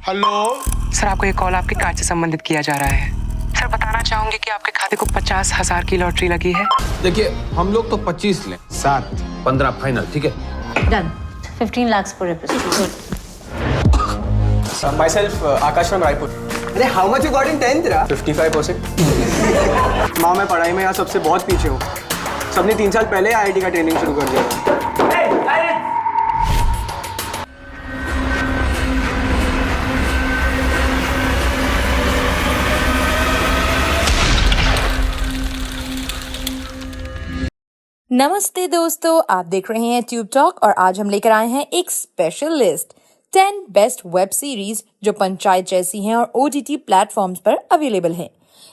Hello sir, आपको ये call आपके कार्ड से संबंधित किया जा रहा है। सर, बताना चाहूंगे कि आपके खाते को 50,000 की लॉटरी लगी है। देखिए, हम लोग तो 25 लें, 7 15 फाइनल, ठीक है? Done. 15 lakhs per episode. Good. Myself, Akash from Raipur. अरे how much you got in 10th रा? 55%. माँ, मैं पढ़ाई में यहाँ सबसे बहुत पीछे हूँ। सबने 3 साल पहले IIT का ट्रेनिंग शुरू कर दिया था। नमस्ते दोस्तों, आप देख रहे हैं ट्यूब टॉक और आज हम लेकर आए हैं एक special list 10 best web series जो पंचायत जैसी हैं और OTT प्लेटफॉर्म्स पर अवेलेबल हैं।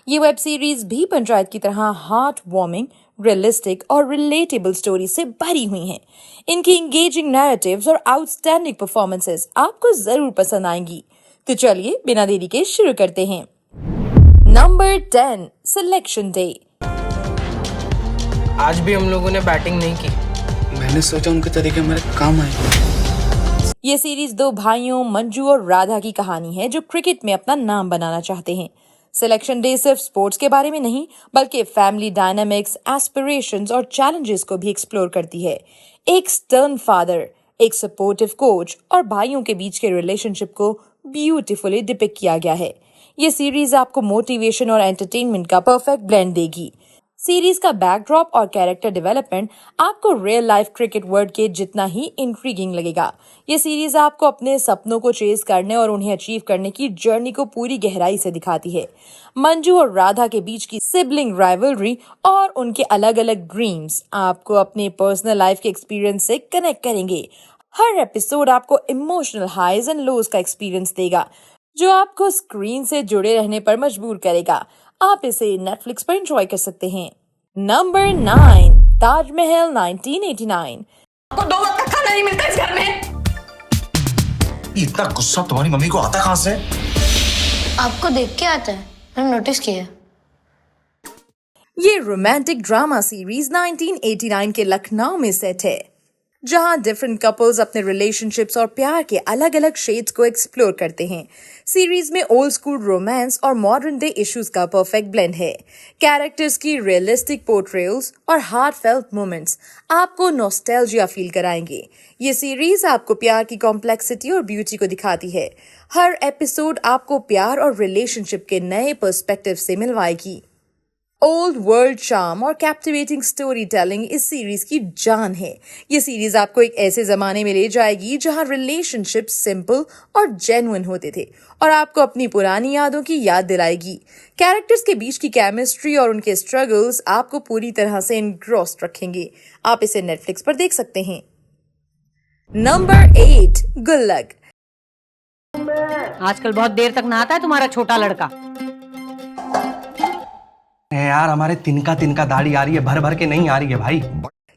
ये वेब सीरीज भी पंचायत की तरह हार्ट वार्मिंग, रियलिस्टिक और रिलेटेबल स्टोरी से भरी हुई हैं। इनकी इंगेजिंग नैरेटिव्स और आउटस्टैंडिंग परफॉर्मेंसेस आपको जरूर पसंद आएंगी। तो चलिए बिना देरी के शुरू करते हैं। Number 10, selection day. आज भी हम लोगों ने बैटिंग नहीं की। मैंने सोचा उनके तरीके मेरे काम आए। ये सीरीज दो भाइयों मंजू और राधा की कहानी है जो क्रिकेट में अपना नाम बनाना चाहते हैं। सिलेक्शन डे सिर्फ स्पोर्ट्स के बारे में नहीं बल्कि फैमिली डायनामिक्स, एस्पिरेशंस और चैलेंजेस को भी एक्सप्लोर करती है। एक स्टर्न फादर, एक सपोर्टिव कोच और भाइयों के बीच के रिलेशनशिप को ब्यूटीफुली डिपिक्ट किया गया है। ये सीरीज आपको मोटिवेशन और एंटरटेनमेंट का परफेक्ट ब्लेंड देगी। सीरीज का बैकड्रॉप और कैरेक्टर डेवलपमेंट आपको रियल लाइफ क्रिकेट वर्ल्ड के जितना ही इंट्रीगिंग लगेगा। ये सीरीज आपको अपने सपनों को चेज करने और उन्हें अचीव करने की जर्नी को पूरी गहराई से दिखाती है। मंजू और राधा के बीच की सिबलिंग राइवलरी और उनके अलग अलग ड्रीम्स आपको अपने पर्सनल लाइफ के एक्सपीरियंस से कनेक्ट करेंगे। हर एपिसोड आपको इमोशनल हाइज एंड लोज का एक्सपीरियंस देगा जो आपको स्क्रीन से जुड़े रहने पर मजबूर करेगा। आप इसे नेटफ्लिक्स पर एंजॉय कर सकते हैं। नंबर 9, ताजमहल 1989। आपको 2 वक्त का खाना नहीं मिलता इस घर में। इतना गुस्सा तुम्हारी मम्मी को आता कहाँ से? आपको देख के आता है, मैंने नोटिस किया। ये रोमांटिक ड्रामा सीरीज 1989 के लखनऊ में सेट है जहां डिफरेंट कपल्स अपने रिलेशनशिप्स और प्यार के अलग अलग शेड्स को एक्सप्लोर करते हैं। सीरीज में ओल्ड स्कूल रोमांस और मॉडर्न डे इश्यूज का परफेक्ट ब्लेंड है। कैरेक्टर्स की रियलिस्टिक पोर्ट्रेयल्स और हार्टफेल्ट मोमेंट्स आपको नॉस्टैल्जिया फील कराएंगे। ये सीरीज आपको प्यार की कॉम्प्लेक्सिटी और ब्यूटी को दिखाती है। हर एपिसोड आपको प्यार और रिलेशनशिप के नए पर्सपेक्टिव से मिलवाएगी। ओल्ड वर्ल्ड चार्म और कैप्टिवेटिंग स्टोरी टेलिंग इस सीरीज की जान है। ये सीरीज आपको एक ऐसे जमाने में ले जाएगी जहां रिलेशनशिप सिंपल और जेन्युइन होते थे और आपको अपनी पुरानी यादों की याद दिलाएगी। कैरेक्टर्स के बीच की केमिस्ट्री और उनके स्ट्रगल्स आपको पूरी तरह से एनग्रॉस्ड रखेंगे। आप इसे नेटफ्लिक्स पर देख सकते हैं। नंबर 8, गुल्लक। आजकल बहुत देर तक नहाता है तुम्हारा छोटा लड़का। यार हमारे तिनका दाढ़ी आ रही है, भर भर के नहीं आ रही है भाई।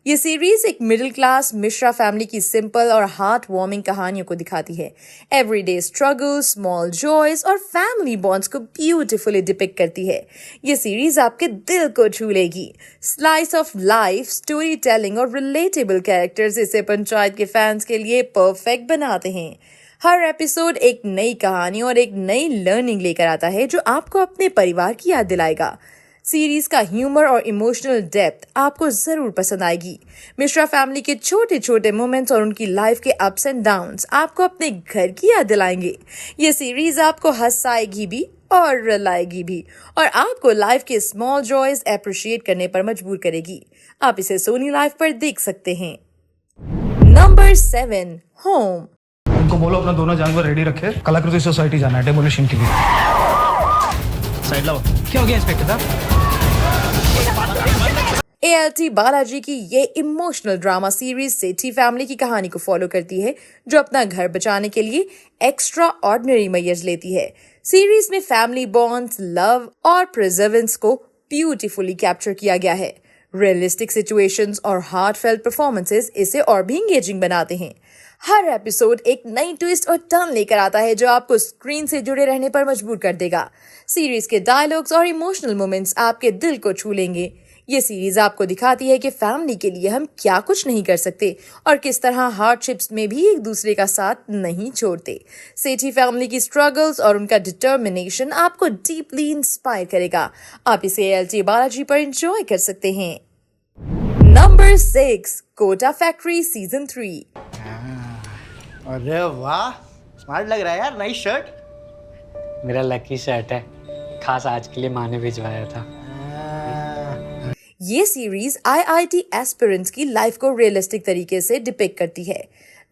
ये सीरीज एक मिडिल क्लास मिश्रा फैमिली की सिंपल और हार्ट वार्मिंग कहानियों को दिखाती है। एवरीडे स्ट्रगल, स्मॉल जॉयज और फैमिली बॉन्ड्स को ब्यूटीफुली डिपिक्ट करती है। ये सीरीज आपके दिल को छू लेगी। Slice of life, story telling और रिलेटेबल कैरेक्टर्स इसे पंचायत के फैंस के लिए परफेक्ट बनाते हैं। हर एपिसोड एक नई कहानी और एक नई लर्निंग लेकर आता है जो आपको अपने परिवार की याद दिलाएगा। सीरीज का ह्यूमर और इमोशनल डेप्थ आपको जरूर पसंद आएगी। मिश्रा फैमिली के छोटे छोटे मोमेंट्स और उनकी लाइफ के अप्स एंड डाउन्स आपको अपने घर की याद दिलाएंगे। ये सीरीज आपको हंसाएगी भी और रुलाएगी भी और आपको लाइफ के स्मॉल जॉयज अप्रिशिएट करने पर मजबूर करेगी। आप इसे सोनी लाइव पर देख सकते हैं। Number 7, home. उनको बोलो अपना दोनों जानवर रेडी रखे, कलाकृति सोसाइटी जाना है डेमोलिशन के लिए। साइड लाओ। क्या हो गया इंस्पेक्टर साहब? ALT बालाजी की ये इमोशनल ड्रामा सीरीज सेठी फैमिली की कहानी को फॉलो करती है जो अपना घर बचाने के लिए एक्स्ट्रा ऑर्डिनरी मेजर्स लेती है। सीरीज में फैमिली बॉन्ड्स, लव और प्रिजर्वेंस को ब्यूटीफुली कैप्चर किया गया है। रियलिस्टिक सिचुएशंस और हार्टफेल्ट परफॉर्मेंसेस इसे और भी एंगेजिंग बनाते हैं। हर एपिसोड एक नई ट्विस्ट और टर्न लेकर आता है जो आपको स्क्रीन से जुड़े रहने पर मजबूर कर देगा। सीरीज के डायलॉग्स और इमोशनल मोमेंट्स आपके दिल को छू लेंगे। ये सीरीज आपको दिखाती है कि फैमिली के लिए हम क्या कुछ नहीं कर सकते और किस तरह हार्डशिप्स में भी एक दूसरे का साथ नहीं छोड़ते। सेठी फैमिली की स्ट्रगल्स और उनका डिटर्मिनेशन आपको डीपली इंस्पायर करेगा। आप इसे ALT बालाजी पर एंजॉय कर सकते हैं। Number 6, Kota factory season 3। अरे वाह, स्मार्ट लग रहा है यार, नई शर्ट। मेरा लकी शर्ट है, खास आज के लिए माँ ने भिजवाया था। ये सीरीज IIT एस्पिरेंट्स की लाइफ को रियलिस्टिक तरीके से डिपिक्ट करती है।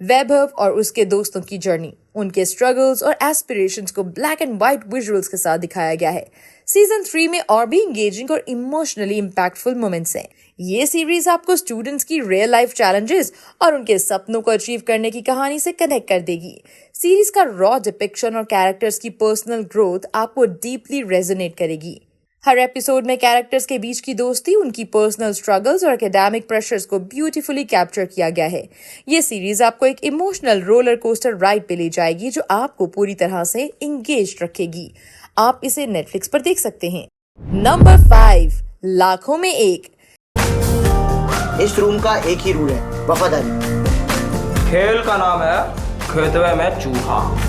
वैभव और उसके दोस्तों की जर्नी, उनके स्ट्रगल्स और एस्पिरेशंस को ब्लैक एंड व्हाइट विजुअल्स के साथ दिखाया गया है। सीजन 3 में और भी इंगेजिंग और इमोशनली इम्पैक्टफुल मोमेंट्स हैं। ये सीरीज आपको स्टूडेंट्स की रियल लाइफ चैलेंजेस और उनके सपनों को अचीव करने की कहानी से कनेक्ट कर देगी। सीरीज का रॉ डिपिक्शन और कैरेक्टर्स की पर्सनल ग्रोथ आपको डीपली रेजोनेट करेगी। हर एपिसोड में कैरेक्टर्स के बीच की दोस्ती, उनकी पर्सनल स्ट्रगल्स और एकेडमिक प्रेशर्स को ब्यूटीफुली कैप्चर किया गया है। ये सीरीज आपको एक इमोशनल रोलर कोस्टर राइड पे ले जाएगी जो आपको पूरी तरह से इंगेज रखेगी। आप इसे नेटफ्लिक्स पर देख सकते हैं। नंबर 5, लाखों में एक। इस रूम का एक ही रूल है, वफादारी। खेल का नाम है खेतवे में चूहा।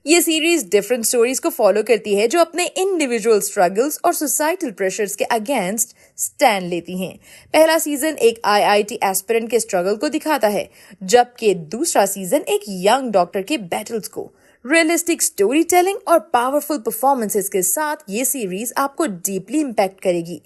ये सीरीज डिफरेंट स्टोरीज को फॉलो करती है जो अपने इंडिविजुअल स्ट्रगल्स और सोसाइटल प्रेशर्स के अगेंस्ट स्टैंड लेती हैं। पहला सीजन एक IIT एस्पिरेंट के स्ट्रगल को दिखाता है, जबकि दूसरा सीजन एक यंग डॉक्टर के बैटल्स को। रियलिस्टिक स्टोरी टेलिंग और पावरफुल परफॉर्मेंसेस के साथ ये सीरीज आपको डीपली इम्पैक्ट करेगी।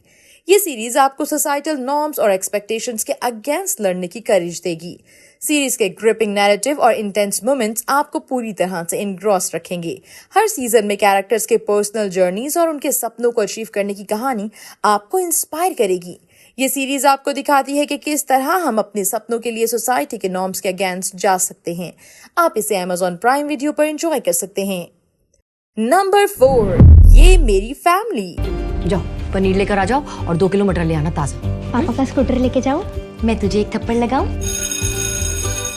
ये सीरीज आपको सोसाइटल नॉर्म्स और एक्सपेक्टेशंस के अगेंस्ट लड़ने की करेज देगी। सीरीज के ग्रिपिंग नैरेटिव और इंटेंस मोमेंट्स आपको पूरी तरह से इनग्रॉस रखेंगे। हर सीजन में कैरेक्टर्स के पर्सनल जर्नीज और उनके सपनों को अचीव करने की कहानी आपको इंस्पायर करेगी। ये सीरीज आपको दिखाती है कि किस तरह हम अपने सपनों के लिए सोसाइटी के नॉर्म्स के अगेंस्ट जा सकते हैं। आप इसे Amazon प्राइम वीडियो पर एंजॉय कर सकते हैं। नंबर 4, ये मेरी फैमिली। जाओ पनीर लेकर आ जाओ और 2 किलो मटर ले आना ताजा। पापा का स्कूटर लेके जाओ, मैं तुझे एक थप्पड़ लगाऊं?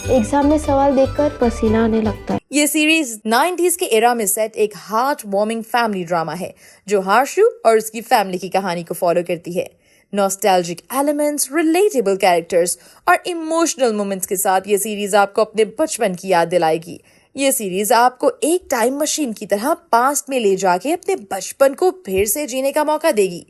एग्जाम में सवाल देखकर पसीना आने लगता है। ये सीरीज 90s के एरा में सेट एक हार्ट वार्मिंग फैमिली ड्रामा है जो हर्षु और उसकी फैमिली की कहानी को फॉलो करती है। नॉस्टैल्जिक एलिमेंट्स, रिलेटेबल कैरेक्टर्स और इमोशनल मोमेंट्स के साथ ये सीरीज आपको अपने बचपन की याद दिलाएगी। ये सीरीज आपको एक टाइम मशीन की तरह पास्ट में ले जाके अपने बचपन को फिर से जीने का मौका देगी।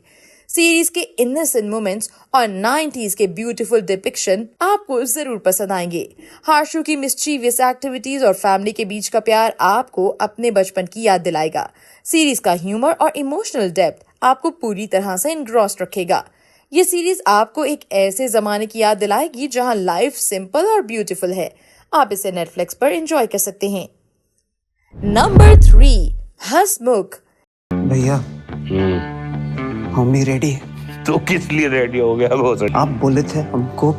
सीरीज के इनोसेंट मोमेंट्स और 90s के ब्यूटीफुल डिपिक्शन आपको जरूर पसंद आएंगे। हर्षु की मिस्चीवियस एक्टिविटीज और फैमिली के बीच का प्यार आपको अपने बचपन की याद दिलाएगा। सीरीज का ह्यूमर और इमोशनल डेप्थ आपको पूरी तरह से इनग्रॉस रखेगा। ये सीरीज आपको एक ऐसे जमाने की याद दिलाएगी जहां लाइफ सिंपल और ब्यूटीफुल है। आप इसे नेटफ्लिक्स पर एंजॉय कर सकते हैं। नंबर 3, हंसमुख। भैया हम भी रेडी है। तो किस लिए रेडी हो गया वो? आप बोले थे हमको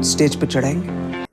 स्टेज पे चढ़ाएंगे।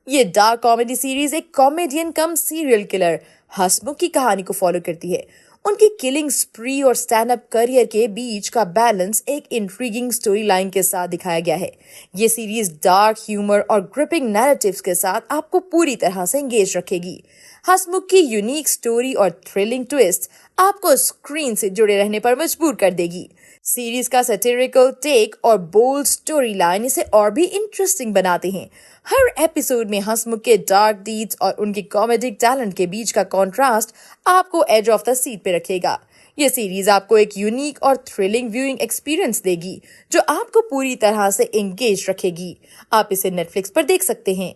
ये डार्क कॉमेडी सीरीज एक कॉमेडियन कम सीरियल किलर हंसमुख की कहानी को फॉलो करती है। उनकी किलिंग स्प्री और स्टैंड अप करियर के बीच का बैलेंस एक इंट्रीगिंग स्टोरी लाइन के साथ दिखाया गया है। ये सीरीज डार्क ह्यूमर और ग्रिपिंग नैरेटिव्स के साथ आपको पूरी तरह से एंगेज रखेगी। हंसमुख की यूनिक स्टोरी और थ्रिलिंग ट्विस्ट आपको स्क्रीन से जुड़े रहने पर मजबूर कर देगी। सीरीज का सैटिरिकल टेक और बोल्ड स्टोरी लाइन इसे और भी इंटरेस्टिंग बनाते हैं। हर एपिसोड में हंसमुख के डार्क डीड्स और उनके कॉमेडिक टैलेंट के बीच का कॉन्ट्रास्ट आपको एज ऑफ द सीट पे रखेगा। ये सीरीज आपको एक यूनिक और थ्रिलिंग व्यूइंग एक्सपीरियंस देगी जो आपको पूरी तरह से एंगेज रखेगी। आप इसे नेटफ्लिक्स पर देख सकते हैं।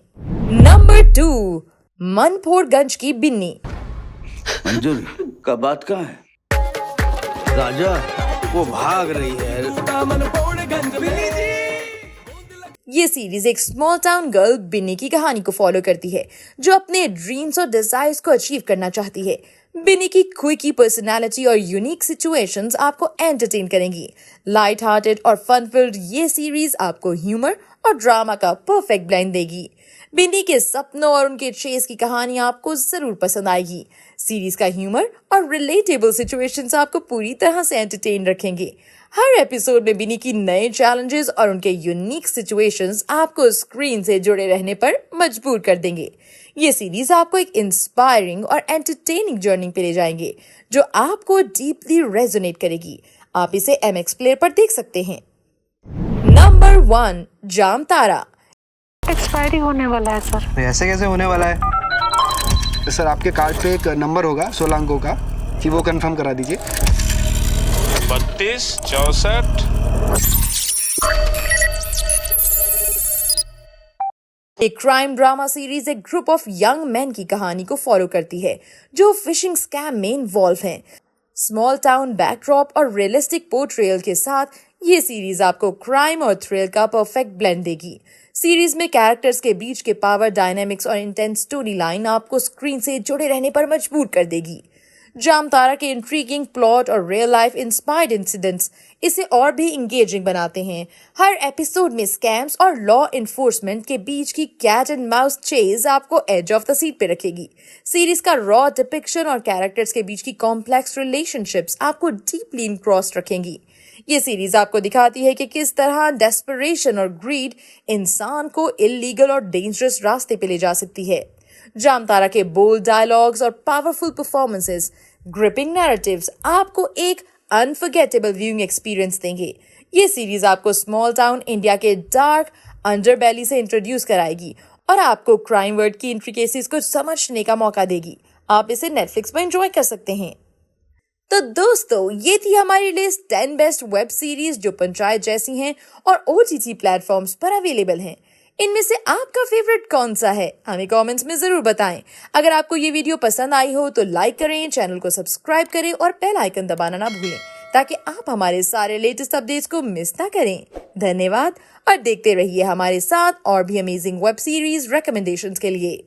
नंबर 2, मनफोड़गंज की बिन्नी। मंजुल का बात कहाँ है? राजा वो भाग रही है। ये सीरीज एक स्मॉल टाउन गर्ल बिन्नी की कहानी को फॉलो करती है जो अपने ड्रीम्स और डिजायर्स को अचीव करना चाहती है। बिन्नी की क्विकी पर्सनालिटी और यूनिक सिचुएशंस आपको एंटरटेन करेंगी। लाइट हार्टेड और फन फिल्ड ये सीरीज आपको ह्यूमर और ड्रामा का परफेक्ट ब्लेंड देगी। बिन्नी के सपनों और उनके चेस की कहानी आपको जरूर पसंद आएगी। सीरीज का ह्यूमर और रिलेटेबल सिचुएशंस आपको पूरी तरह से एंटरटेन रखेंगे। हर एपिसोड में बिनी की नए चैलेंजेस और उनके यूनिक सिचुएशंस आपको स्क्रीन से जुड़े रहने पर मजबूर कर देंगे। ये सीरीज आपको एक इंस्पायरिंग और एंटरटेनिंग जर्नी पे ले जाएंगे जो आपको डीपली रेजोनेट करेगी। आप इसे MX प्लेयर पर देख सकते हैं। नंबर 1, जामतारा। एक्सपायरी होने वाला है सर। ऐसे कैसे होने वाला है सर? आपके कार्ड पे एक नंबर होगा 16 अंकों का, कि वो कंफर्म करा दीजिए। 32 64। एक क्राइम ड्रामा सीरीज एक ग्रुप ऑफ यंग मैन की कहानी को फॉलो करती है जो फिशिंग स्कैम में इन्वॉल्व हैं। स्मॉल टाउन बैकड्रॉप और रियलिस्टिक पोर्ट्रेयल के साथ ये सीरीज आपको क्राइम और थ्रिल का परफेक्ट ब्लेंड देगी। सीरीज में कैरेक्टर्स के बीच के पावर डायनामिक्स और इंटेंस स्टोरी लाइन आपको स्क्रीन से जुड़े रहने पर मजबूर कर देगी। जामतारा के इंट्रीगिंग प्लॉट और रियल लाइफ इंस्पायर्ड इंसिडेंट्स इसे और भी इंगेजिंग बनाते हैं। हर एपिसोड में स्कैम्स और लॉ इन्फोर्समेंट के बीच की कैट एंड माउस चेज आपको एज ऑफ द सीट पे रखेगी। सीरीज का रॉ डिपिक्शन और कैरेक्टर्स के बीच की कॉम्प्लेक्स रिलेशनशिप्स आपको डीपली इनक्रॉस्ड रखेंगी। ये सीरीज आपको दिखाती है कि किस तरह डेस्परेशन और ग्रीड इंसान को इल्लीगल और डेंजरस रास्ते पे ले जा सकती है। जामतारा के बोल्ड डायलॉग्स और पावरफुल परफॉर्मेंसेस, ग्रिपिंग नैरेटिव्स आपको एक अनफॉरगेटेबल व्यूइंग एक्सपीरियंस देंगे। ये सीरीज आपको स्मॉल टाउन इंडिया के डार्क अंडरबेली से इंट्रोड्यूस कराएगी और आपको क्राइम वर्ड की इंट्रिकेसीज को समझने का मौका देगी। आप इसे नेटफ्लिक्स पर एंजॉय कर सकते हैं। तो दोस्तों, ये थी हमारी लिस्ट 10 बेस्ट वेब सीरीज जो पंचायत जैसी हैं और OTT प्लेटफॉर्म्स पर अवेलेबल हैं। इनमें से आपका फेवरेट कौन सा है? हमें कमेंट्स में जरूर बताएं। अगर आपको ये वीडियो पसंद आई हो तो लाइक करें, चैनल को सब्सक्राइब करें और बेल आइकन दबाना ना भूलें ताकि आप हमारे सारे लेटेस्ट अपडेट्स को मिस ना करें। धन्यवाद और देखते रहिए हमारे साथ और भी अमेजिंग वेब सीरीज रिकमेंडेशंस के लिए।